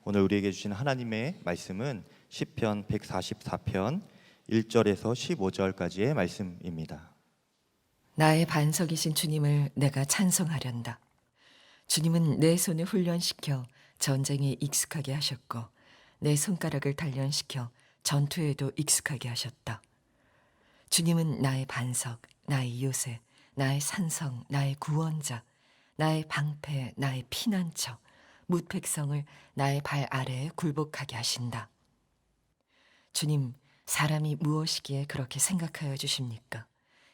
오늘 우리에게 주신 하나님의 말씀은 시편 144편 1절에서 15절까지의 말씀입니다. 나의 반석이신 주님을 내가 찬송하련다. 주님은 내 손을 훈련시켜 전쟁에 익숙하게 하셨고 내 손가락을 단련시켜 전투에도 익숙하게 하셨다. 주님은 나의 반석, 나의 요새, 나의 산성, 나의 구원자, 나의 방패, 나의 피난처, 뭇 백성을 나의 발 아래에 굴복하게 하신다. 주님, 사람이 무엇이기에 그렇게 생각하여 주십니까?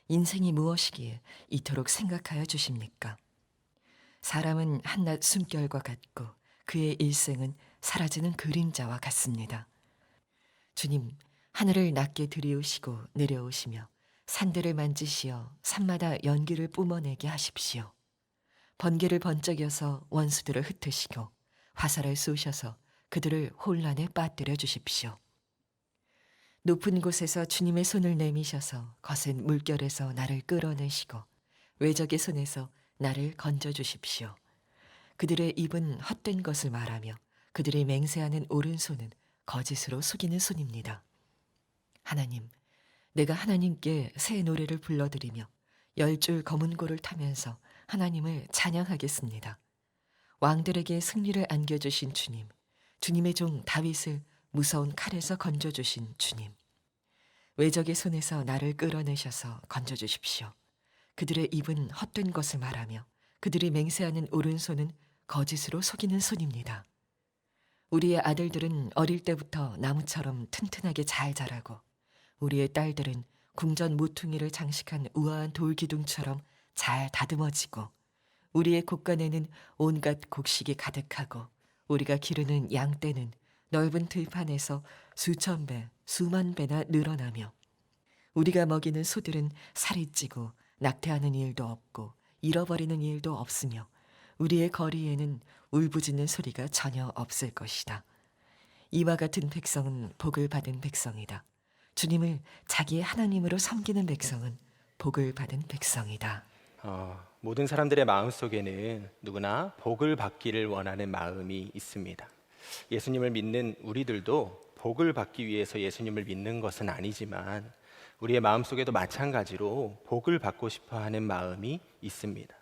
인생이 무엇이기에 이토록 생각하여 주십니까? 사람은 한낮 숨결과 같고 그의 일생은 사라지는 그림자와 같습니다. 주님, 하늘을 낮게 들이우시고 내려오시며 산들을 만지시어 산마다 연기를 뿜어내게 하십시오. 번개를 번쩍여서 원수들을 흩으시고 화살을 쏘셔서 그들을 혼란에 빠뜨려 주십시오. 높은 곳에서 주님의 손을 내미셔서 거센 물결에서 나를 끌어내시고 외적의 손에서 나를 건져 주십시오. 그들의 입은 헛된 것을 말하며 그들의 맹세하는 오른손은 거짓으로 속이는 손입니다. 하나님, 내가 하나님께 새 노래를 불러드리며 10줄 검은 고를 타면서 하나님을 찬양하겠습니다. 왕들에게 승리를 안겨주신 주님, 주님의 종 다윗을 무서운 칼에서 건져주신 주님, 외적의 손에서 나를 끌어내셔서 건져주십시오. 그들의 입은 헛된 것을 말하며 그들이 맹세하는 오른손은 거짓으로 속이는 손입니다. 우리의 아들들은 어릴 때부터 나무처럼 튼튼하게 잘 자라고 우리의 딸들은 궁전 모퉁이를 장식한 우아한 돌기둥처럼 잘 다듬어지고 우리의 곳간에는 온갖 곡식이 가득하고 우리가 기르는 양떼는 넓은 들판에서 수천 배, 수만 배나 늘어나며 우리가 먹이는 소들은 살이 찌고 낙태하는 일도 없고 잃어버리는 일도 없으며 우리의 거리에는 울부짖는 소리가 전혀 없을 것이다. 이와 같은 백성은 복을 받은 백성이다. 주님을 자기의 하나님으로 섬기는 백성은 복을 받은 백성이다. 모든 사람들의 마음속에는 누구나 복을 받기를 원하는 마음이 있습니다. 예수님을 믿는 우리들도 복을 받기 위해서 예수님을 믿는 것은 아니지만 우리의 마음속에도 마찬가지로 복을 받고 싶어 하는 마음이 있습니다.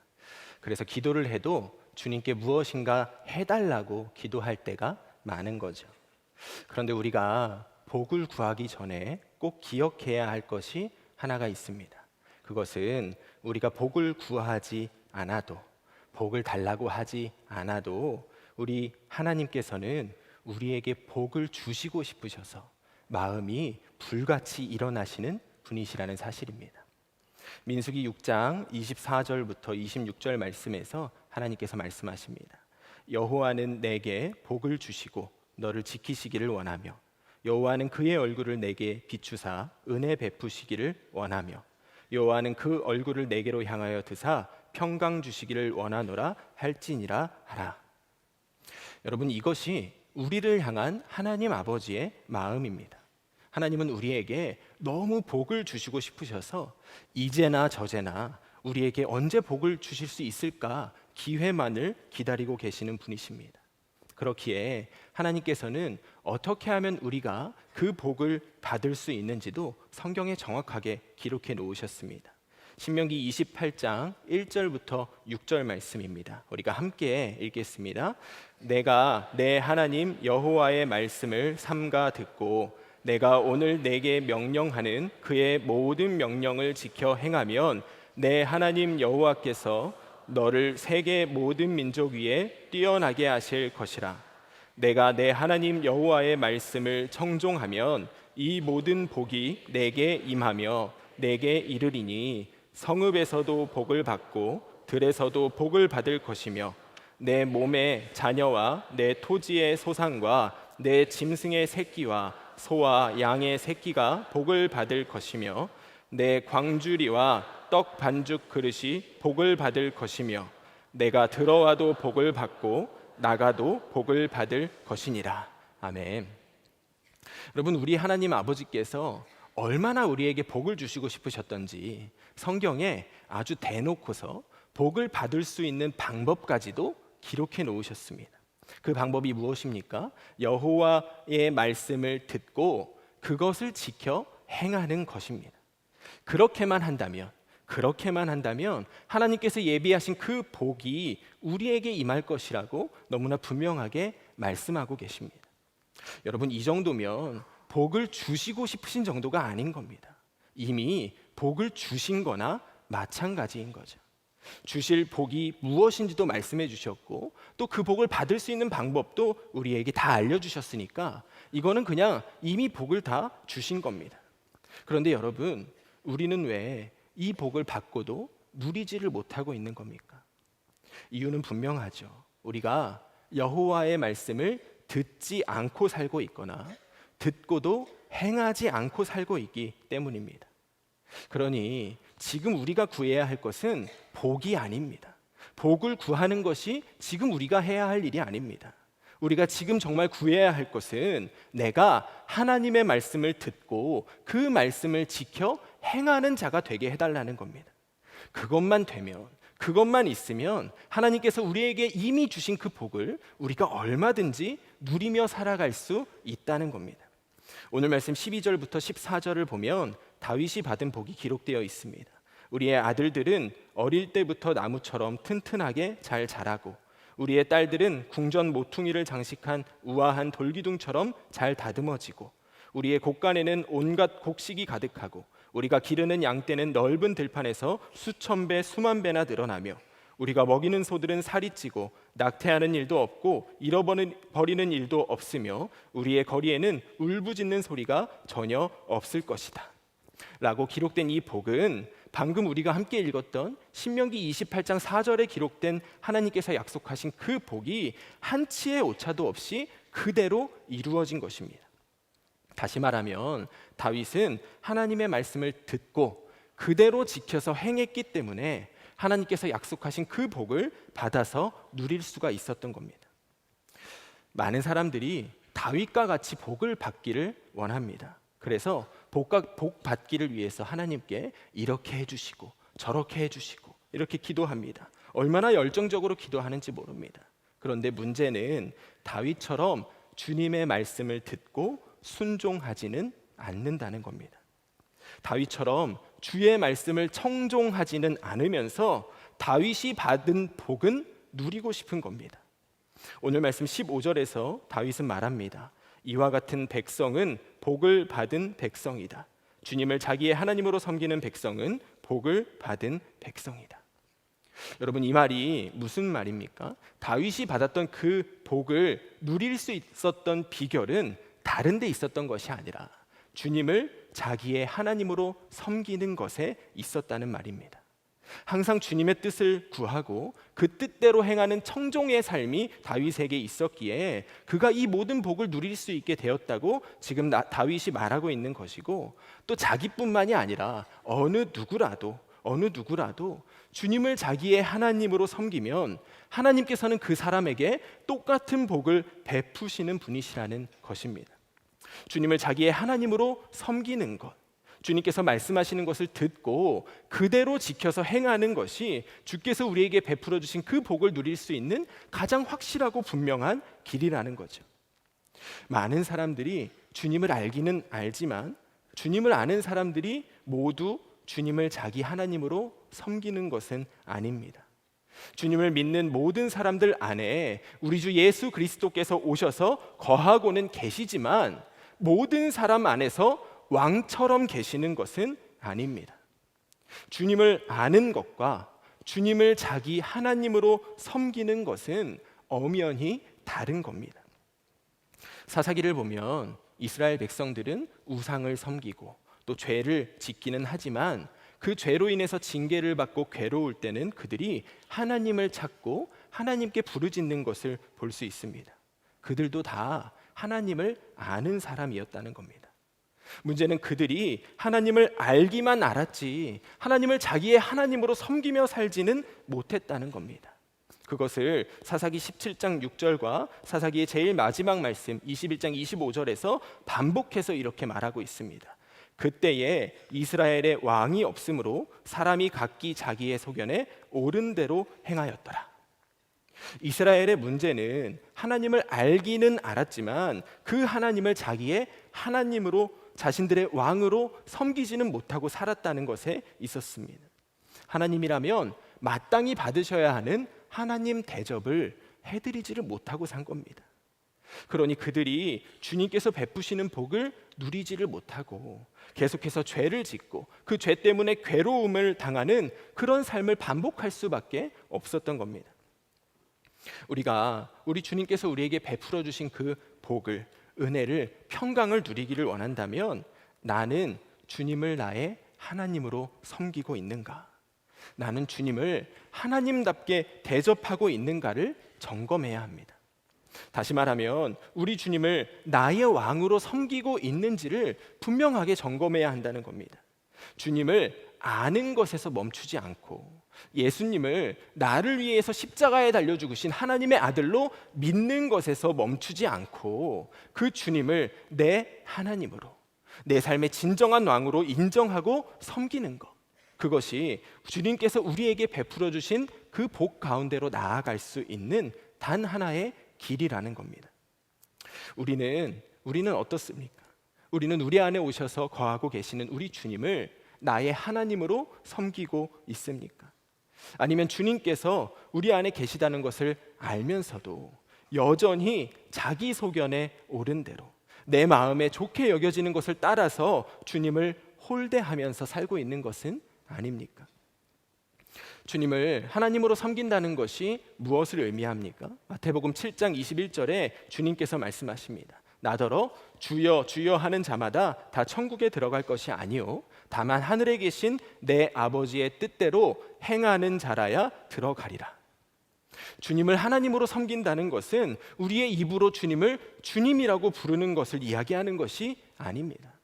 그래서 기도를 해도 주님께 무엇인가 해달라고 기도할 때가 많은 거죠. 그런데 우리가 복을 구하기 전에 꼭 기억해야 할 것이 하나가 있습니다. 그것은 우리가 복을 구하지 않아도, 복을 달라고 하지 않아도 우리 하나님께서는 우리에게 복을 주시고 싶으셔서 마음이 불같이 일어나시는 분이시라는 사실입니다. 민수기 6장 24절부터 26절 말씀에서 하나님께서 말씀하십니다. 여호와는 내게 복을 주시고 너를 지키시기를 원하며 여호와는 그의 얼굴을 내게 비추사 은혜 베푸시기를 원하며 여호와는 그 얼굴을 내게로 향하여 드사 평강 주시기를 원하노라 할지니라 하라. 여러분, 이것이 우리를 향한 하나님 아버지의 마음입니다. 하나님은 우리에게 너무 복을 주시고 싶으셔서 이제나 저제나 우리에게 언제 복을 주실 수 있을까 기회만을 기다리고 계시는 분이십니다. 그렇기에 하나님께서는 어떻게 하면 우리가 그 복을 받을 수 있는지도 성경에 정확하게 기록해 놓으셨습니다. 신명기 28장 1절부터 6절 말씀입니다. 우리가 함께 읽겠습니다. 내가 내 하나님 여호와의 말씀을 삼가 듣고 내가 오늘 내게 명령하는 그의 모든 명령을 지켜 행하면 내 하나님 여호와께서 너를 세계 모든 민족 위에 뛰어나게 하실 것이라. 내가 내 하나님 여호와의 말씀을 청종하면 이 모든 복이 내게 임하며 내게 이르리니 성읍에서도 복을 받고 들에서도 복을 받을 것이며 내 몸의 자녀와 내 토지의 소산과 내 짐승의 새끼와 소와 양의 새끼가 복을 받을 것이며 내 광주리와 떡 반죽 그릇이 복을 받을 것이며 내가 들어와도 복을 받고 나가도 복을 받을 것이니라. 아멘. 여러분, 우리 하나님 아버지께서 얼마나 우리에게 복을 주시고 싶으셨던지 성경에 아주 대놓고서 복을 받을 수 있는 방법까지도 기록해 놓으셨습니다. 그 방법이 무엇입니까? 여호와의 말씀을 듣고 그것을 지켜 행하는 것입니다. 그렇게만 한다면 하나님께서 예비하신 그 복이 우리에게 임할 것이라고 너무나 분명하게 말씀하고 계십니다. 여러분, 이 정도면 복을 주시고 싶으신 정도가 아닌 겁니다. 이미 복을 주신 거나 마찬가지인 거죠. 주실 복이 무엇인지도 말씀해 주셨고 또 그 복을 받을 수 있는 방법도 우리에게 다 알려주셨으니까 이거는 그냥 이미 복을 다 주신 겁니다. 그런데 여러분, 우리는 왜 이 복을 받고도 누리지를 못하고 있는 겁니까? 이유는 분명하죠. 우리가 여호와의 말씀을 듣지 않고 살고 있거나 듣고도 행하지 않고 살고 있기 때문입니다. 그러니 지금 우리가 구해야 할 것은 복이 아닙니다. 복을 구하는 것이 지금 우리가 해야 할 일이 아닙니다. 우리가 지금 정말 구해야 할 것은 내가 하나님의 말씀을 듣고 그 말씀을 지켜 행하는 자가 되게 해달라는 겁니다. 그것만 되면, 그것만 있으면 하나님께서 우리에게 이미 주신 그 복을 우리가 얼마든지 누리며 살아갈 수 있다는 겁니다. 오늘 말씀 12절부터 14절을 보면 다윗이 받은 복이 기록되어 있습니다. 우리의 아들들은 어릴 때부터 나무처럼 튼튼하게 잘 자라고 우리의 딸들은 궁전 모퉁이를 장식한 우아한 돌기둥처럼 잘 다듬어지고 우리의 곡간에는 온갖 곡식이 가득하고 우리가 기르는 양떼는 넓은 들판에서 수천 배 수만 배나 늘어나며 우리가 먹이는 소들은 살이 찌고 낙태하는 일도 없고 잃어버리는 일도 없으며 우리의 거리에는 울부짖는 소리가 전혀 없을 것이다 라고 기록된 이 복은 방금 우리가 함께 읽었던 신명기 28장 4절에 기록된 하나님께서 약속하신 그 복이 한치의 오차도 없이 그대로 이루어진 것입니다. 다시 말하면 다윗은 하나님의 말씀을 듣고 그대로 지켜서 행했기 때문에 하나님께서 약속하신 그 복을 받아서 누릴 수가 있었던 겁니다. 많은 사람들이 다윗과 같이 복을 받기를 원합니다. 그래서 복 받기를 위해서 하나님께 이렇게 해주시고 저렇게 해주시고 이렇게 기도합니다. 얼마나 열정적으로 기도하는지 모릅니다. 그런데 문제는 다윗처럼 주님의 말씀을 듣고 순종하지는 않는다는 겁니다. 다윗처럼 주의 말씀을 청종하지는 않으면서 다윗이 받은 복은 누리고 싶은 겁니다. 오늘 말씀 15절에서 다윗은 말합니다. 이와 같은 백성은 복을 받은 백성이다. 주님을 자기의 하나님으로 섬기는 백성은 복을 받은 백성이다. 여러분, 이 말이 무슨 말입니까? 다윗이 받았던 그 복을 누릴 수 있었던 비결은 다른 데 있었던 것이 아니라 주님을 자기의 하나님으로 섬기는 것에 있었다는 말입니다. 항상 주님의 뜻을 구하고 그 뜻대로 행하는 청종의 삶이 다윗에게 있었기에 그가 이 모든 복을 누릴 수 있게 되었다고 지금 다윗이 말하고 있는 것이고, 또 자기뿐만이 아니라 어느 누구라도 주님을 자기의 하나님으로 섬기면 하나님께서는 그 사람에게 똑같은 복을 베푸시는 분이시라는 것입니다. 주님을 자기의 하나님으로 섬기는 것, 주님께서 말씀하시는 것을 듣고 그대로 지켜서 행하는 것이 주께서 우리에게 베풀어 주신 그 복을 누릴 수 있는 가장 확실하고 분명한 길이라는 거죠. 많은 사람들이 주님을 알기는 알지만 주님을 아는 사람들이 모두 주님을 자기 하나님으로 섬기는 것은 아닙니다. 주님을 믿는 모든 사람들 안에 우리 주 예수 그리스도께서 오셔서 거하고는 계시지만 모든 사람 안에서 왕처럼 계시는 것은 아닙니다. 주님을 아는 것과 주님을 자기 하나님으로 섬기는 것은 엄연히 다른 겁니다. 사사기를 보면 이스라엘 백성들은 우상을 섬기고 또 죄를 짓기는 하지만 그 죄로 인해서 징계를 받고 괴로울 때는 그들이 하나님을 찾고 하나님께 부르짖는 것을 볼 수 있습니다. 그들도 다 하나님을 아는 사람이었다는 겁니다. 문제는 그들이 하나님을 알기만 알았지 하나님을 자기의 하나님으로 섬기며 살지는 못했다는 겁니다. 그것을 사사기 17장 6절과 사사기의 제일 마지막 말씀 21장 25절에서 반복해서 이렇게 말하고 있습니다. 그때에 이스라엘에 왕이 없으므로 사람이 각기 자기의 소견에 옳은 대로 행하였더라. 이스라엘의 문제는 하나님을 알기는 알았지만 그 하나님을 자기의 하나님으로, 자신들의 왕으로 섬기지는 못하고 살았다는 것에 있었습니다. 하나님이라면 마땅히 받으셔야 하는 하나님 대접을 해드리지를 못하고 산 겁니다. 그러니 그들이 주님께서 베푸시는 복을 누리지를 못하고 계속해서 죄를 짓고 그 죄 때문에 괴로움을 당하는 그런 삶을 반복할 수밖에 없었던 겁니다. 우리 주님께서 우리에게 베풀어 주신 그 복을, 은혜를, 평강을 누리기를 원한다면 나는 주님을 나의 하나님으로 섬기고 있는가? 나는 주님을 하나님답게 대접하고 있는가를 점검해야 합니다. 다시 말하면 우리 주님을 나의 왕으로 섬기고 있는지를 분명하게 점검해야 한다는 겁니다. 주님을 아는 것에서 멈추지 않고 예수님을 나를 위해서 십자가에 달려 죽으신 하나님의 아들로 믿는 것에서 멈추지 않고 그 주님을 내 하나님으로, 내 삶의 진정한 왕으로 인정하고 섬기는 것, 그것이 주님께서 우리에게 베풀어 주신 그 복 가운데로 나아갈 수 있는 단 하나의 길이라는 겁니다. 우리는 어떻습니까? 우리는 우리 안에 오셔서 거하고 계시는 우리 주님을 나의 하나님으로 섬기고 있습니까? 아니면 주님께서 우리 안에 계시다는 것을 알면서도 여전히 자기 소견에 옳은 대로 내 마음에 좋게 여겨지는 것을 따라서 주님을 홀대하면서 살고 있는 것은 아닙니까? 주님을 하나님으로 섬긴다는 것이 무엇을 의미합니까? 마태복음 7장 21절에 주님께서 말씀하십니다. 나더러 주여 주여 하는 자마다 다 천국에 들어갈 것이 아니요 다만 하늘에 계신 내 아버지의 뜻대로 행하는 자라야 들어가리라. 주님을 하나님으로 섬긴다는 것은 우리의 입으로 주님을 주님이라고 부르는 것을 이야기하는 것이 아닙니다.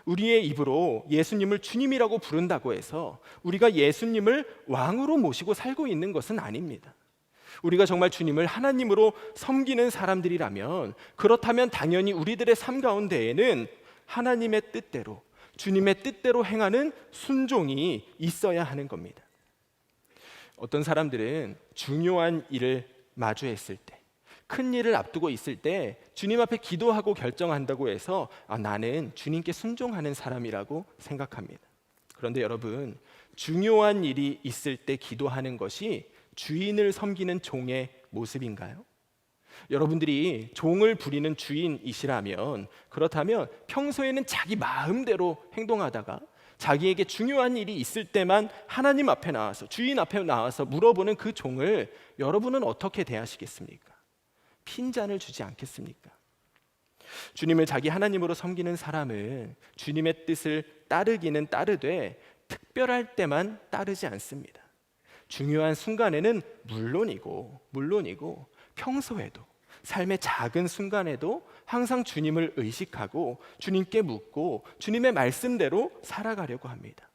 우리의 입으로 예수님을 주님이라고 부른다고 해서 우리가 예수님을 왕으로 모시고 살고 있는 것은 아닙니다. 우리가 정말 주님을 하나님으로 섬기는 사람들이라면, 그렇다면 당연히 우리들의 삶 가운데에는 하나님의 뜻대로, 주님의 뜻대로 행하는 순종이 있어야 하는 겁니다. 어떤 사람들은 중요한 일을 마주했을 때, 큰 일을 앞두고 있을 때 주님 앞에 기도하고 결정한다고 해서 나는 주님께 순종하는 사람이라고 생각합니다. 그런데 여러분, 중요한 일이 있을 때 기도하는 것이 주인을 섬기는 종의 모습인가요? 여러분들이 종을 부리는 주인이시라면, 그렇다면 평소에는 자기 마음대로 행동하다가 자기에게 중요한 일이 있을 때만 하나님 앞에 나와서, 주인 앞에 나와서 물어보는 그 종을 여러분은 어떻게 대하시겠습니까? 핀잔을 주지 않겠습니까? 주님을 자기 하나님으로 섬기는 사람은 주님의 뜻을 따르기는 따르되 특별할 때만 따르지 않습니다. 중요한 순간에는 물론이고 평소에도, 삶의 작은 순간에도 항상 주님을 의식하고 주님께 묻고 주님의 말씀대로 살아가려고 합니다.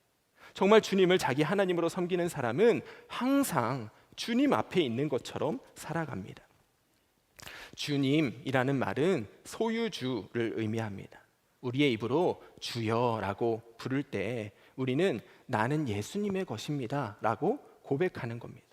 정말 주님을 자기 하나님으로 섬기는 사람은 항상 주님 앞에 있는 것처럼 살아갑니다. 주님이라는 말은 소유주를 의미합니다. 우리의 입으로 주여라고 부를 때 우리는 나는 예수님의 것입니다 라고 고백하는 겁니다.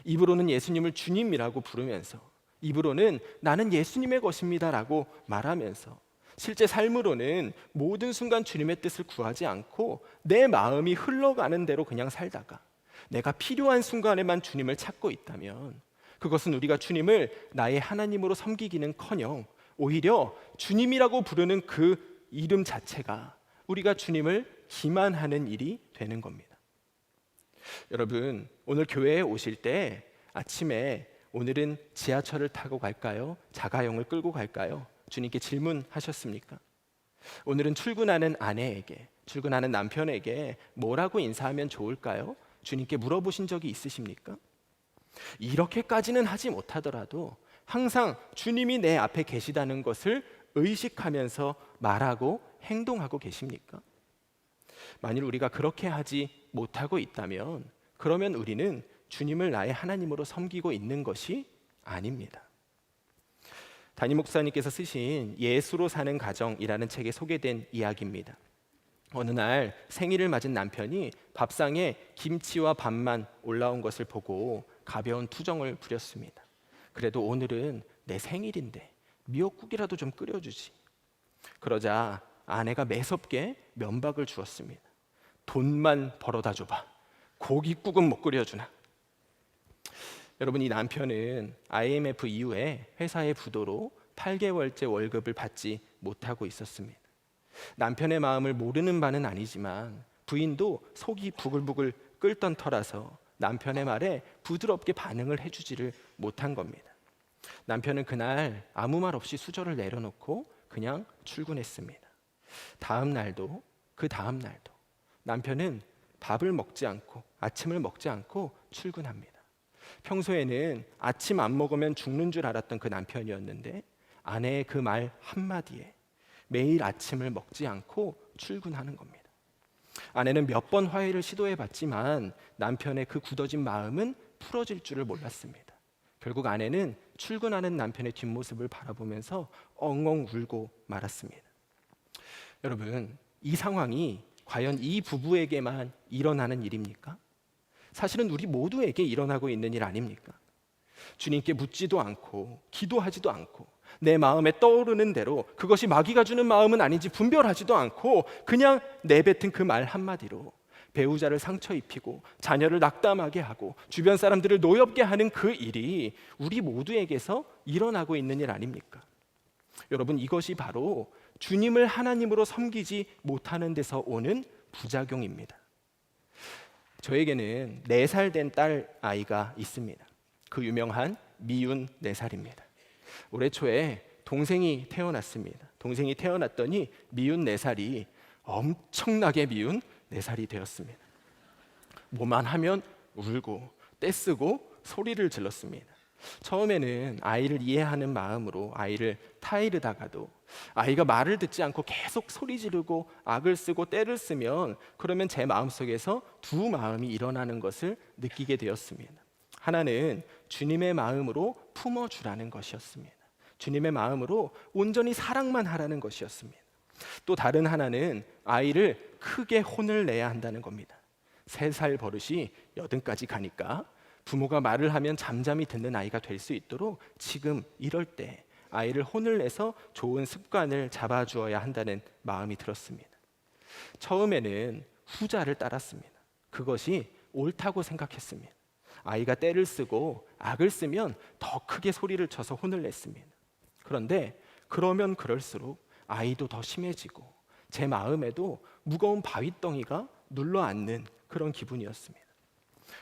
입으로는 예수님을 주님이라고 부르면서, 입으로는 나는 예수님의 것입니다 라고 말하면서, 실제 삶으로는 모든 순간 주님의 뜻을 구하지 않고 내 마음이 흘러가는 대로 그냥 살다가 내가 필요한 순간에만 주님을 찾고 있다면, 그것은 우리가 주님을 나의 하나님으로 섬기기는커녕 오히려 주님이라고 부르는 그 이름 자체가 우리가 주님을 기만하는 일이 되는 겁니다. 여러분, 오늘 교회에 오실 때 아침에 오늘은 지하철을 타고 갈까요? 자가용을 끌고 갈까요? 주님께 질문하셨습니까? 오늘은 출근하는 아내에게, 출근하는 남편에게 뭐라고 인사하면 좋을까요? 주님께 물어보신 적이 있으십니까? 이렇게까지는 하지 못하더라도 항상 주님이 내 앞에 계시다는 것을 의식하면서 말하고 행동하고 계십니까? 만일 우리가 그렇게 하지 못하고 있다면, 그러면 우리는 주님을 나의 하나님으로 섬기고 있는 것이 아닙니다. 담임 목사님께서 쓰신 예수로 사는 가정이라는 책에 소개된 이야기입니다. 어느 날 생일을 맞은 남편이 밥상에 김치와 밥만 올라온 것을 보고 가벼운 투정을 부렸습니다. 그래도 오늘은 내 생일인데 미역국이라도 좀 끓여주지. 그러자 아내가 매섭게 면박을 주었습니다. 돈만 벌어다 줘봐. 고깃국은 못 끓여주나. 여러분, 이 남편은 IMF 이후에 회사의 부도로 8개월째 월급을 받지 못하고 있었습니다. 남편의 마음을 모르는 바는 아니지만 부인도 속이 부글부글 끓던 터라서 남편의 말에 부드럽게 반응을 해주지를 못한 겁니다. 남편은 그날 아무 말 없이 수저를 내려놓고 그냥 출근했습니다. 다음 날도 그 다음 날도 남편은 밥을 먹지 않고 아침을 먹지 않고 출근합니다. 평소에는 아침 안 먹으면 죽는 줄 알았던 그 남편이었는데 아내의 그 말 한마디에 매일 아침을 먹지 않고 출근하는 겁니다. 아내는 몇 번 화해를 시도해봤지만 남편의 그 굳어진 마음은 풀어질 줄을 몰랐습니다. 결국 아내는 출근하는 남편의 뒷모습을 바라보면서 엉엉 울고 말았습니다. 여러분, 이 상황이 과연 이 부부에게만 일어나는 일입니까? 사실은 우리 모두에게 일어나고 있는 일 아닙니까? 주님께 묻지도 않고 기도하지도 않고 내 마음에 떠오르는 대로 그것이 마귀가 주는 마음은 아닌지 분별하지도 않고 그냥 내뱉은 그 말 한마디로 배우자를 상처 입히고 자녀를 낙담하게 하고 주변 사람들을 노엽게 하는 그 일이 우리 모두에게서 일어나고 있는 일 아닙니까? 여러분, 이것이 바로 주님을 하나님으로 섬기지 못하는 데서 오는 부작용입니다. 저에게는 4살 된 딸 아이가 있습니다. 그 유명한 미운 4살입니다. 올해 초에 동생이 태어났습니다. 동생이 태어났더니 미운 4살이 엄청나게 미운 4살이 되었습니다. 뭐만 하면 울고 떼쓰고 소리를 질렀습니다. 처음에는 아이를 이해하는 마음으로 아이를 타이르다가도 아이가 말을 듣지 않고 계속 소리 지르고 악을 쓰고 때를 쓰면 그러면 제 마음속에서 두 마음이 일어나는 것을 느끼게 되었습니다. 하나는 주님의 마음으로 품어주라는 것이었습니다. 주님의 마음으로 온전히 사랑만 하라는 것이었습니다. 또 다른 하나는 아이를 크게 혼을 내야 한다는 겁니다. 3살 버릇이 80까지 가니까 부모가 말을 하면 잠잠히 듣는 아이가 될 수 있도록 지금 이럴 때 아이를 혼을 내서 좋은 습관을 잡아주어야 한다는 마음이 들었습니다. 처음에는 후자를 따랐습니다. 그것이 옳다고 생각했습니다. 아이가 때를 쓰고 악을 쓰면 더 크게 소리를 쳐서 혼을 냈습니다. 그런데 그러면 그럴수록 아이도 더 심해지고 제 마음에도 무거운 바위덩이가 눌러앉는 그런 기분이었습니다.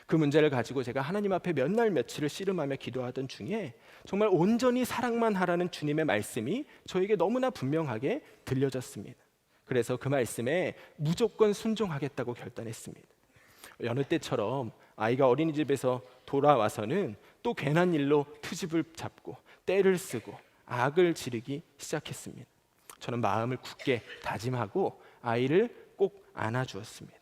그 문제를 가지고 제가 하나님 앞에 몇 날 며칠을 씨름하며 기도하던 중에 정말 온전히 사랑만 하라는 주님의 말씀이 저에게 너무나 분명하게 들려졌습니다. 그래서 그 말씀에 무조건 순종하겠다고 결단했습니다. 여느 때처럼 아이가 어린이집에서 돌아와서는 또 괜한 일로 트집을 잡고 때를 쓰고 악을 지르기 시작했습니다. 저는 마음을 굳게 다짐하고 아이를 꼭 안아주었습니다.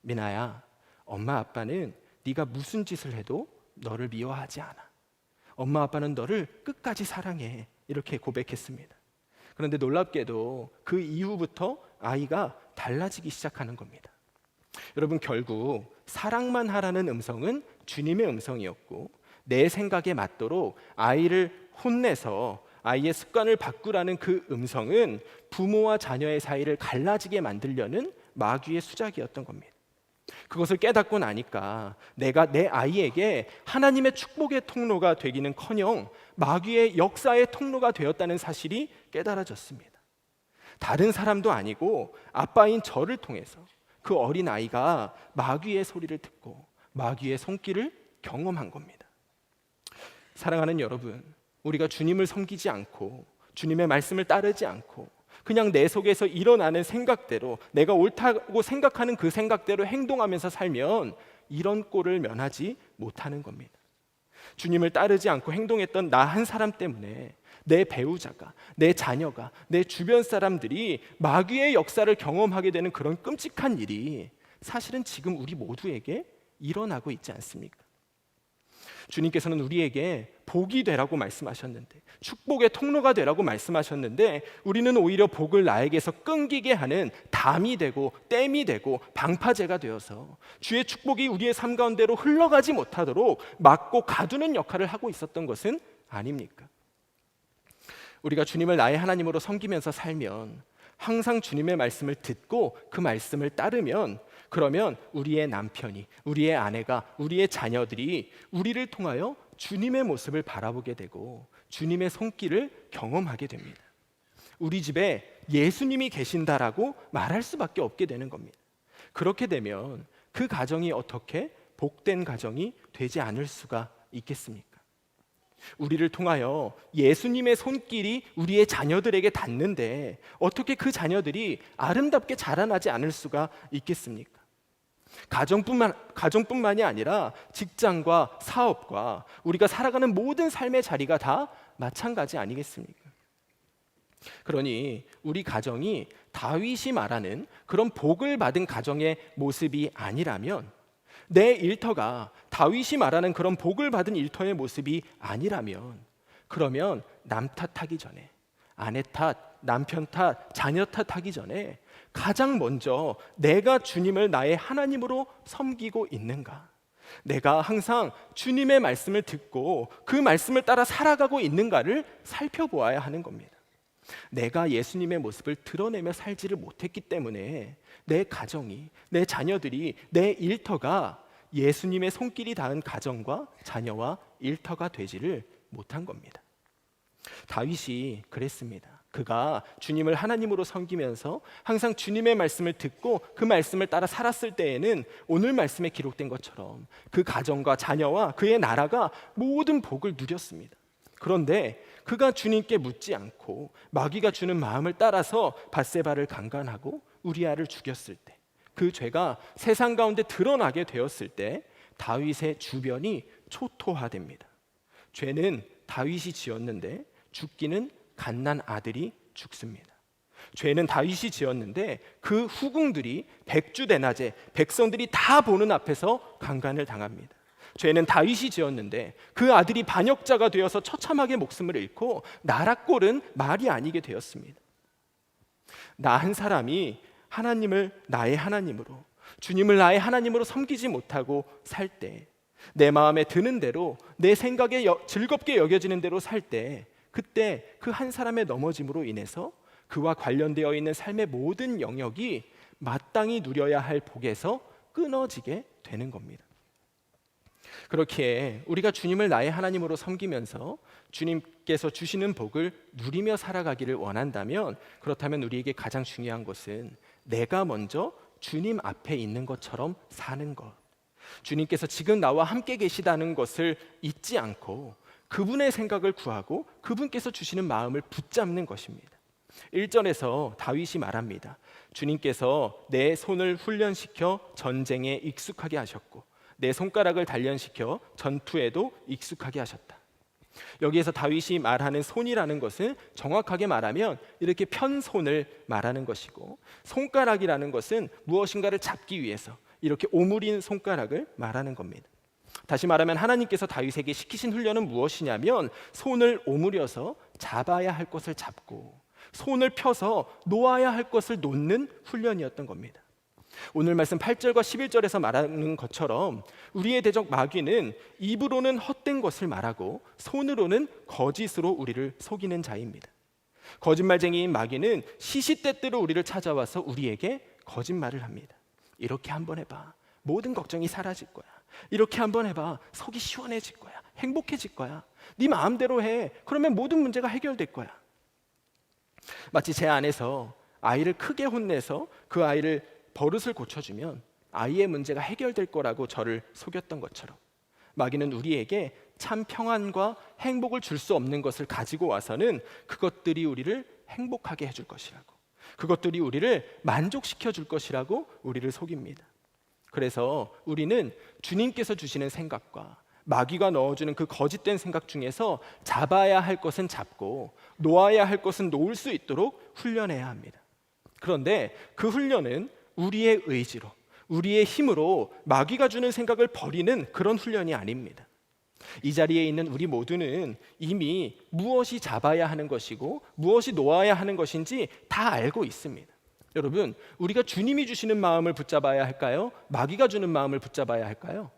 미나야, 엄마 아빠는 네가 무슨 짓을 해도 너를 미워하지 않아. 엄마 아빠는 너를 끝까지 사랑해. 이렇게 고백했습니다. 그런데 놀랍게도 그 이후부터 아이가 달라지기 시작하는 겁니다. 여러분, 결국 사랑만 하라는 음성은 주님의 음성이었고 내 생각에 맞도록 아이를 혼내서 아이의 습관을 바꾸라는 그 음성은 부모와 자녀의 사이를 갈라지게 만들려는 마귀의 수작이었던 겁니다. 그것을 깨닫고 나니까 내가 내 아이에게 하나님의 축복의 통로가 되기는커녕 마귀의 역사의 통로가 되었다는 사실이 깨달아졌습니다. 다른 사람도 아니고 아빠인 저를 통해서 그 어린 아이가 마귀의 소리를 듣고 마귀의 손길을 경험한 겁니다. 사랑하는 여러분, 우리가 주님을 섬기지 않고 주님의 말씀을 따르지 않고 그냥 내 속에서 일어나는 생각대로 내가 옳다고 생각하는 그 생각대로 행동하면서 살면 이런 꼴을 면하지 못하는 겁니다. 주님을 따르지 않고 행동했던 나 한 사람 때문에 내 배우자가, 내 자녀가, 내 주변 사람들이 마귀의 역사를 경험하게 되는 그런 끔찍한 일이 사실은 지금 우리 모두에게 일어나고 있지 않습니까? 주님께서는 우리에게 복이 되라고 말씀하셨는데, 축복의 통로가 되라고 말씀하셨는데 우리는 오히려 복을 나에게서 끊기게 하는 담이 되고 댐이 되고 방파제가 되어서 주의 축복이 우리의 삶 가운데로 흘러가지 못하도록 막고 가두는 역할을 하고 있었던 것은 아닙니까? 우리가 주님을 나의 하나님으로 섬기면서 살면, 항상 주님의 말씀을 듣고 그 말씀을 따르면, 그러면 우리의 남편이, 우리의 아내가, 우리의 자녀들이 우리를 통하여 주님의 모습을 바라보게 되고 주님의 손길을 경험하게 됩니다. 우리 집에 예수님이 계신다라고 말할 수밖에 없게 되는 겁니다. 그렇게 되면 그 가정이 어떻게 복된 가정이 되지 않을 수가 있겠습니까? 우리를 통하여 예수님의 손길이 우리의 자녀들에게 닿는데 어떻게 그 자녀들이 아름답게 자라나지 않을 수가 있겠습니까? 가정뿐만이 아니라 직장과 사업과 우리가 살아가는 모든 삶의 자리가 다 마찬가지 아니겠습니까? 그러니 우리 가정이 다윗이 말하는 그런 복을 받은 가정의 모습이 아니라면, 내 일터가 다윗이 말하는 그런 복을 받은 일터의 모습이 아니라면, 그러면 남 탓하기 전에, 아내 탓, 남편 탓, 자녀 탓하기 전에 가장 먼저 내가 주님을 나의 하나님으로 섬기고 있는가? 내가 항상 주님의 말씀을 듣고 그 말씀을 따라 살아가고 있는가를 살펴보아야 하는 겁니다. 내가 예수님의 모습을 드러내며 살지를 못했기 때문에 내 가정이, 내 자녀들이, 내 일터가 예수님의 손길이 닿은 가정과 자녀와 일터가 되지를 못한 겁니다. 다윗이 그랬습니다. 그가 주님을 하나님으로 섬기면서 항상 주님의 말씀을 듣고 그 말씀을 따라 살았을 때에는 오늘 말씀에 기록된 것처럼 그 가정과 자녀와 그의 나라가 모든 복을 누렸습니다. 그런데 그가 주님께 묻지 않고 마귀가 주는 마음을 따라서 밧세바를 강간하고 우리아를 죽였을 때, 그 죄가 세상 가운데 드러나게 되었을 때 다윗의 주변이 초토화됩니다. 죄는 다윗이 지었는데 죽기는 갓난 아들이 죽습니다. 죄는 다윗이 지었는데 그 후궁들이 백주대낮에 백성들이 다 보는 앞에서 강간을 당합니다. 죄는 다윗이 지었는데 그 아들이 반역자가 되어서 처참하게 목숨을 잃고 나라 꼴은 말이 아니게 되었습니다. 나 한 사람이 하나님을 나의 하나님으로, 주님을 나의 하나님으로 섬기지 못하고 살 때, 내 마음에 드는 대로, 내 생각에 즐겁게 여겨지는 대로 살 때, 그때 그 한 사람의 넘어짐으로 인해서 그와 관련되어 있는 삶의 모든 영역이 마땅히 누려야 할 복에서 끊어지게 되는 겁니다. 그렇기에 우리가 주님을 나의 하나님으로 섬기면서 주님께서 주시는 복을 누리며 살아가기를 원한다면, 그렇다면 우리에게 가장 중요한 것은 내가 먼저 주님 앞에 있는 것처럼 사는 것, 주님께서 지금 나와 함께 계시다는 것을 잊지 않고 그분의 생각을 구하고 그분께서 주시는 마음을 붙잡는 것입니다. 1절에서 다윗이 말합니다. 주님께서 내 손을 훈련시켜 전쟁에 익숙하게 하셨고 내 손가락을 단련시켜 전투에도 익숙하게 하셨다. 여기에서 다윗이 말하는 손이라는 것은 정확하게 말하면 이렇게 편손을 말하는 것이고, 손가락이라는 것은 무엇인가를 잡기 위해서 이렇게 오므린 손가락을 말하는 겁니다. 다시 말하면 하나님께서 다윗에게 시키신 훈련은 무엇이냐면 손을 오므려서 잡아야 할 것을 잡고 손을 펴서 놓아야 할 것을 놓는 훈련이었던 겁니다. 오늘 말씀 8절과 11절에서 말하는 것처럼 우리의 대적 마귀는 입으로는 헛된 것을 말하고 손으로는 거짓으로 우리를 속이는 자입니다. 거짓말쟁이인 마귀는 시시때때로 우리를 찾아와서 우리에게 거짓말을 합니다. 이렇게 한번 해봐, 모든 걱정이 사라질 거야. 이렇게 한번 해봐, 속이 시원해질 거야. 행복해질 거야. 네 마음대로 해. 그러면 모든 문제가 해결될 거야. 마치 제 안에서 아이를 크게 혼내서 그 아이를 버릇을 고쳐주면 아이의 문제가 해결될 거라고 저를 속였던 것처럼, 마귀는 우리에게 참 평안과 행복을 줄 수 없는 것을 가지고 와서는 그것들이 우리를 행복하게 해줄 것이라고, 그것들이 우리를 만족시켜 줄 것이라고 우리를 속입니다. 그래서 우리는 주님께서 주시는 생각과 마귀가 넣어주는 그 거짓된 생각 중에서 잡아야 할 것은 잡고 놓아야 할 것은 놓을 수 있도록 훈련해야 합니다. 그런데 그 훈련은 우리의 의지로, 우리의 힘으로 마귀가 주는 생각을 버리는 그런 훈련이 아닙니다. 이 자리에 있는 우리 모두는 이미 무엇이 잡아야 하는 것이고 무엇이 놓아야 하는 것인지 다 알고 있습니다. 여러분, 우리가 주님이 주시는 마음을 붙잡아야 할까요? 마귀가 주는 마음을 붙잡아야 할까요?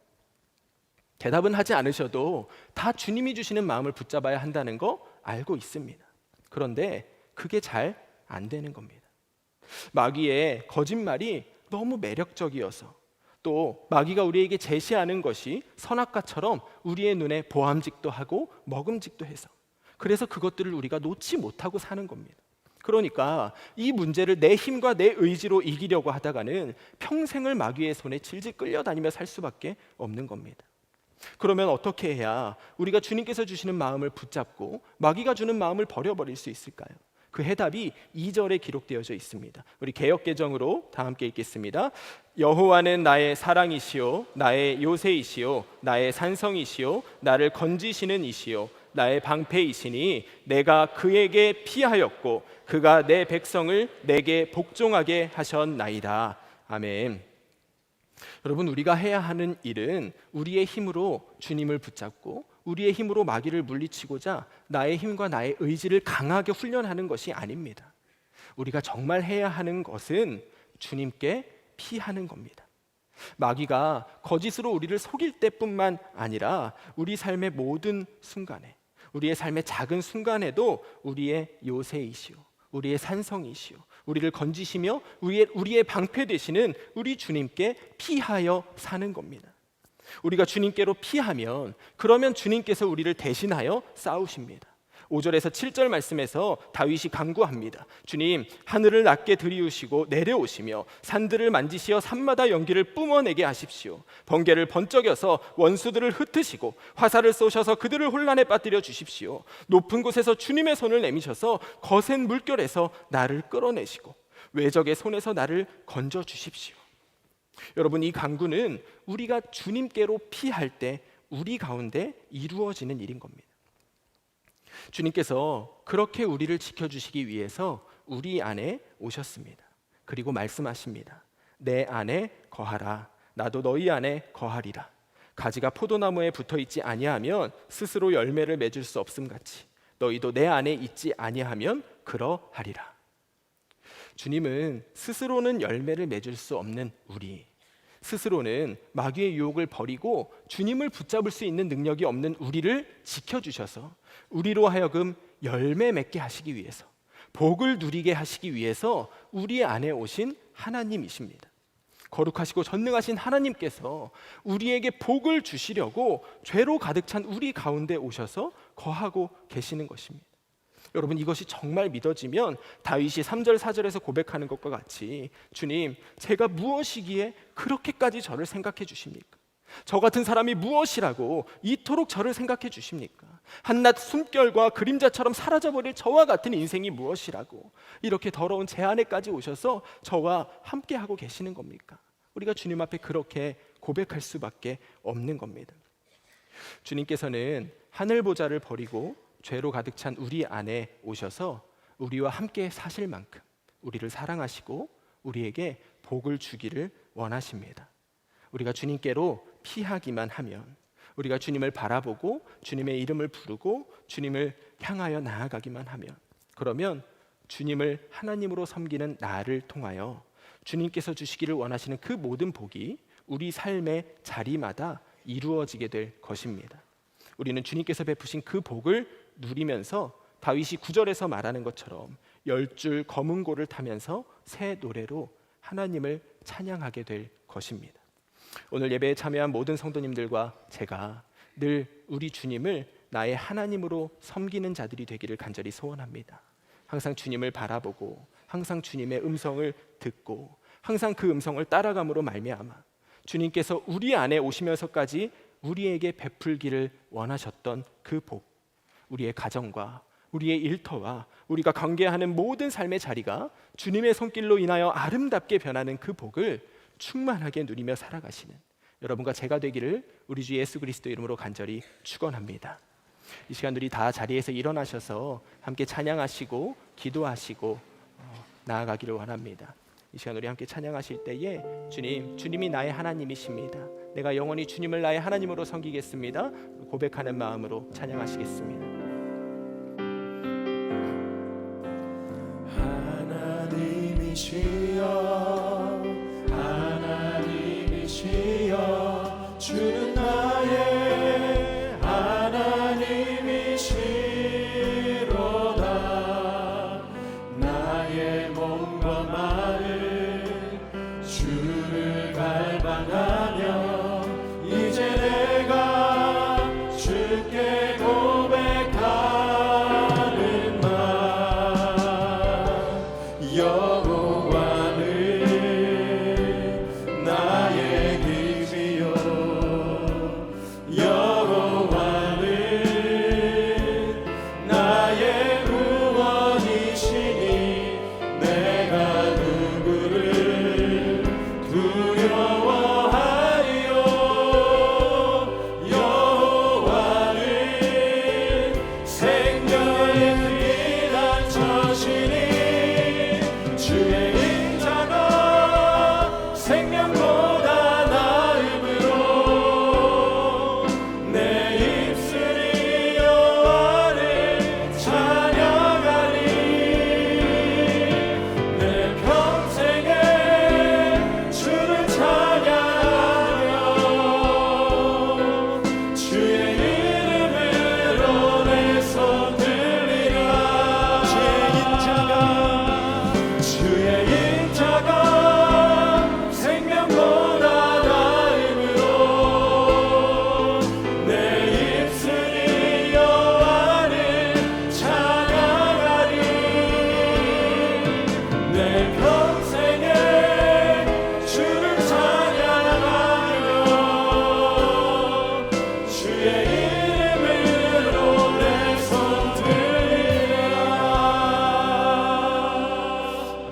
대답은 하지 않으셔도 다 주님이 주시는 마음을 붙잡아야 한다는 거 알고 있습니다. 그런데 그게 잘 안 되는 겁니다. 마귀의 거짓말이 너무 매력적이어서, 또 마귀가 우리에게 제시하는 것이 선악과처럼 우리의 눈에 보암직도 하고 먹음직도 해서, 그래서 그것들을 우리가 놓지 못하고 사는 겁니다. 그러니까 이 문제를 내 힘과 내 의지로 이기려고 하다가는 평생을 마귀의 손에 질질 끌려다니며 살 수밖에 없는 겁니다. 그러면 어떻게 해야 우리가 주님께서 주시는 마음을 붙잡고 마귀가 주는 마음을 버려버릴 수 있을까요? 그 해답이 2절에 기록되어져 있습니다. 우리 개역개정으로 다 함께 읽겠습니다. 여호와는 나의 사랑이시요 나의 요새이시요 나의 산성이시요 나를 건지시는 이시요 나의 방패이시니 내가 그에게 피하였고 그가 내 백성을 내게 복종하게 하셨나이다. 아멘. 여러분, 우리가 해야 하는 일은 우리의 힘으로 주님을 붙잡고 우리의 힘으로 마귀를 물리치고자 나의 힘과 나의 의지를 강하게 훈련하는 것이 아닙니다. 우리가 정말 해야 하는 것은 주님께 피하는 겁니다. 마귀가 거짓으로 우리를 속일 때뿐만 아니라 우리 삶의 모든 순간에, 우리의 삶의 작은 순간에도 우리의 요새이시오, 우리의 산성이시오, 우리를 건지시며 우리의 방패 되시는 우리 주님께 피하여 사는 겁니다. 우리가 주님께로 피하면 그러면 주님께서 우리를 대신하여 싸우십니다. 5절에서 7절 말씀에서 다윗이 간구합니다. 주님, 하늘을 낮게 들이우시고 내려오시며 산들을 만지시어 산마다 연기를 뿜어내게 하십시오. 번개를 번쩍여서 원수들을 흩으시고 화살을 쏘셔서 그들을 혼란에 빠뜨려 주십시오. 높은 곳에서 주님의 손을 내미셔서 거센 물결에서 나를 끌어내시고 외적의 손에서 나를 건져 주십시오. 여러분, 이 간구는 우리가 주님께로 피할 때 우리 가운데 이루어지는 일인 겁니다. 주님께서 그렇게 우리를 지켜주시기 위해서 우리 안에 오셨습니다. 그리고 말씀하십니다. 내 안에 거하라. 나도 너희 안에 거하리라. 가지가 포도나무에 붙어있지 아니하면 스스로 열매를 맺을 수 없음같이 너희도 내 안에 있지 아니하면 그러하리라. 주님은 스스로는 열매를 맺을 수 없는 우리, 스스로는 마귀의 유혹을 버리고 주님을 붙잡을 수 있는 능력이 없는 우리를 지켜주셔서 우리로 하여금 열매 맺게 하시기 위해서, 복을 누리게 하시기 위해서 우리 안에 오신 하나님이십니다. 거룩하시고 전능하신 하나님께서 우리에게 복을 주시려고 죄로 가득 찬 우리 가운데 오셔서 거하고 계시는 것입니다. 여러분, 이것이 정말 믿어지면 다윗이 3절 4절에서 고백하는 것과 같이 주님, 제가 무엇이기에 그렇게까지 저를 생각해 주십니까? 저 같은 사람이 무엇이라고 이토록 저를 생각해 주십니까? 한낱 숨결과 그림자처럼 사라져버릴 저와 같은 인생이 무엇이라고 이렇게 더러운 제 안에까지 오셔서 저와 함께하고 계시는 겁니까? 우리가 주님 앞에 그렇게 고백할 수밖에 없는 겁니다. 주님께서는 하늘 보좌를 버리고 죄로 가득 찬 우리 안에 오셔서 우리와 함께 사실 만큼 우리를 사랑하시고 우리에게 복을 주기를 원하십니다. 우리가 주님께로 피하기만 하면, 우리가 주님을 바라보고 주님의 이름을 부르고 주님을 향하여 나아가기만 하면, 그러면 주님을 하나님으로 섬기는 나를 통하여 주님께서 주시기를 원하시는 그 모든 복이 우리 삶의 자리마다 이루어지게 될 것입니다. 우리는 주님께서 베푸신 그 복을 누리면서 다윗이 9절에서 말하는 것처럼 10줄 검은 고를 타면서 새 노래로 하나님을 찬양하게 될 것입니다. 오늘 예배에 참여한 모든 성도님들과 제가 늘 우리 주님을 나의 하나님으로 섬기는 자들이 되기를 간절히 소원합니다. 항상 주님을 바라보고 항상 주님의 음성을 듣고 항상 그 음성을 따라감으로 말미암아 주님께서 우리 안에 오시면서까지 우리에게 베풀기를 원하셨던 그 복, 우리의 가정과 우리의 일터와 우리가 관계하는 모든 삶의 자리가 주님의 손길로 인하여 아름답게 변하는 그 복을 충만하게 누리며 살아가시는 여러분과 제가 되기를 우리 주 예수 그리스도 이름으로 간절히 축원합니다. 이 시간 우리 다 자리에서 일어나셔서 함께 찬양하시고 기도하시고 나아가기를 원합니다. 이 시간 우리 함께 찬양하실 때에 주님이 나의 하나님이십니다. 내가 영원히 주님을 나의 하나님으로 섬기겠습니다. 고백하는 마음으로 찬양하시겠습니다. 하나님이시여, 하나님이시여, 주는 나의 나의 몸과 마음 주를 갈망하며 이제 내가 주께 고백하는 말 여호와는 나의 힘이요 여호와는 나의 구원이시니 내가 누구를 두려워하리요 여호와는 생명의 피난처시니 주의 인자가 생명보다 나음으로 내 입술이 여호와를 찬양하리 내 평생에 주를 찬양하며 주의 이름으로 내 손 들리라 주의 인자가 생명보다 나음으로 내 입술이 여호와를 찬양하리 내 평생에 주를 찬양하며 주의 이름으로 내 손 들리라.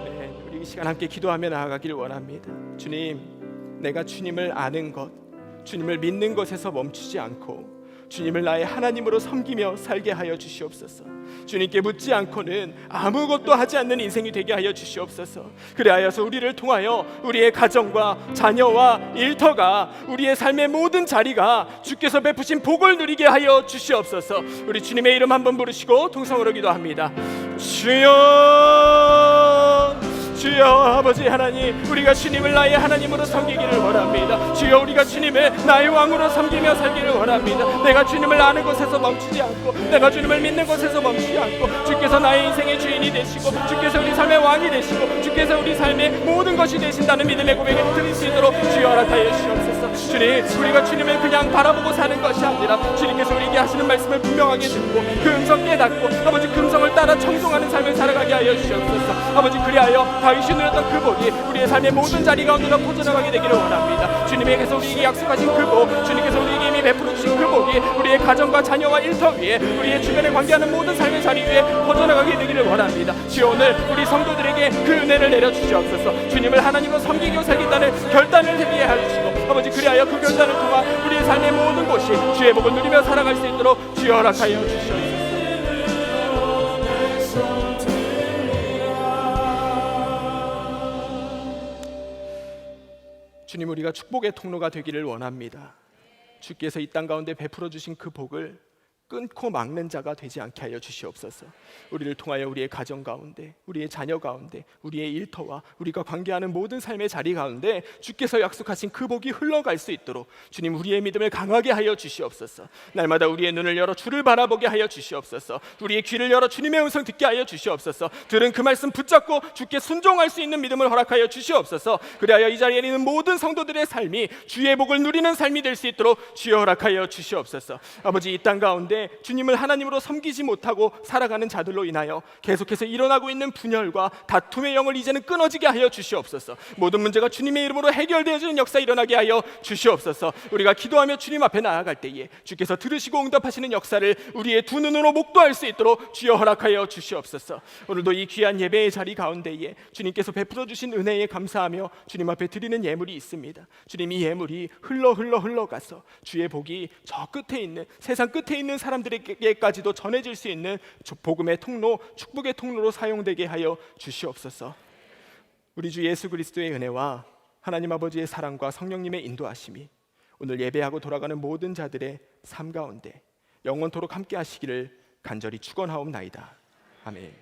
아멘. 우리 이 시간 함께 기도하며 나아가기를 원합니다. 주님, 내가 주님을 아는 것, 주님을 믿는 것에서 멈추지 않고 주님을 나의 하나님으로 섬기며 살게 하여 주시옵소서. 주님께 묻지 않고는 아무것도 하지 않는 인생이 되게 하여 주시옵소서. 그리하여서 우리를 통하여 우리의 가정과 자녀와 일터가 우리의 삶의 모든 자리가 주께서 베푸신 복을 누리게 하여 주시옵소서. 우리 주님의 이름 한번 부르시고 통성으로 기도합니다. 주여, 주여 아버지 하나님, 우리가 주님을 나의 하나님으로 섬기기를 원합니다. 주여, 우리가 주님을 나의 왕으로 섬기며 살기를 원합니다. 내가 주님을 아는 것에서 멈추지 않고 내가 주님을 믿는 것에서 멈추지 않고 주께서 나의 인생의 주인이 되시고 주께서 우리 삶의 왕이 되시고 주께서 우리 삶의 모든 것이 되신다는 믿음의 고백을 드릴 수 있도록 주여 허락하여 주시옵소서. 주님, 우리가 주님을 그냥 바라보고 사는 것이 아니라 주님께서 우리에게 하시는 말씀을 분명하게 듣고 그 음성 깨닫고 아버지 그 음성을 따라 청송하는 삶을 살아가게 하여 주시옵소서. 아버지, 그리하여 다윗이 누렸던 그 복이 우리의 삶의 모든 자리 가운데로 퍼져나가게 되기를 원합니다. 주님께서 우리에게 약속하신 그 복, 주님께서 우리에게 이미 베풀어 주신 그 복이 우리의 가정과 자녀와 일터 위에 우리의 주변에 관계하는 모든 삶의 자리 위에 퍼져나가게 되기를 원합니다. 주여, 오늘 우리 성도들에게 그 은혜를 내려주시옵소서. 주님을 하나님으로 섬기고 살겠다는 결단을 해비해 하시고 아버지, 그리하여 그 결단을 통한 우리의 삶의 모든 곳이 주의 복을 누리며 살아갈 수 있도록 주여 허락하여 주시옵소서. 주님, 우리가 축복의 통로가 되기를 원합니다. 주께서 이 땅 가운데 베풀어 주신 그 복을 끊고 막는 자가 되지 않게 하여 주시옵소서. 우리를 통하여 우리의 가정 가운데, 우리의 자녀 가운데, 우리의 일터와 우리가 관계하는 모든 삶의 자리 가운데 주께서 약속하신 그 복이 흘러갈 수 있도록 주님, 우리의 믿음을 강하게 하여 주시옵소서. 날마다 우리의 눈을 열어 주를 바라보게 하여 주시옵소서. 우리의 귀를 열어 주님의 음성 듣게 하여 주시옵소서. 들은 그 말씀 붙잡고 주께 순종할 수 있는 믿음을 허락하여 주시옵소서. 그리하여 이 자리에 있는 모든 성도들의 삶이 주의 복을 누리는 삶이 될 수 있도록 주여 허락하여 주시옵소서. 아버지, 이 땅 가운데 주님을 하나님으로 섬기지 못하고 살아가는 자들로 인하여 계속해서 일어나고 있는 분열과 다툼의 영을 이제는 끊어지게 하여 주시옵소서. 모든 문제가 주님의 이름으로 해결되어지는 역사 일어나게 하여 주시옵소서. 우리가 기도하며 주님 앞에 나아갈 때에 주께서 들으시고 응답하시는 역사를 우리의 두 눈으로 목도할 수 있도록 주여 허락하여 주시옵소서. 오늘도 이 귀한 예배의 자리 가운데에 주님께서 베풀어 주신 은혜에 감사하며 주님 앞에 드리는 예물이 있습니다. 주님, 이 예물이 흘러가서 주의 복이 저 끝에 있는, 세상 끝에 있는 사람들에게까지도 전해질 수 있는 복음의 통로, 축복의 통로로 사용되게 하여 주시옵소서. 우리 주 예수 그리스도의 은혜와 하나님 아버지의 사랑과 성령님의 인도하심이 오늘 예배하고 돌아가는 모든 자들의 삶 가운데 영원토록 함께 하시기를 간절히 축원하옵나이다. 아멘.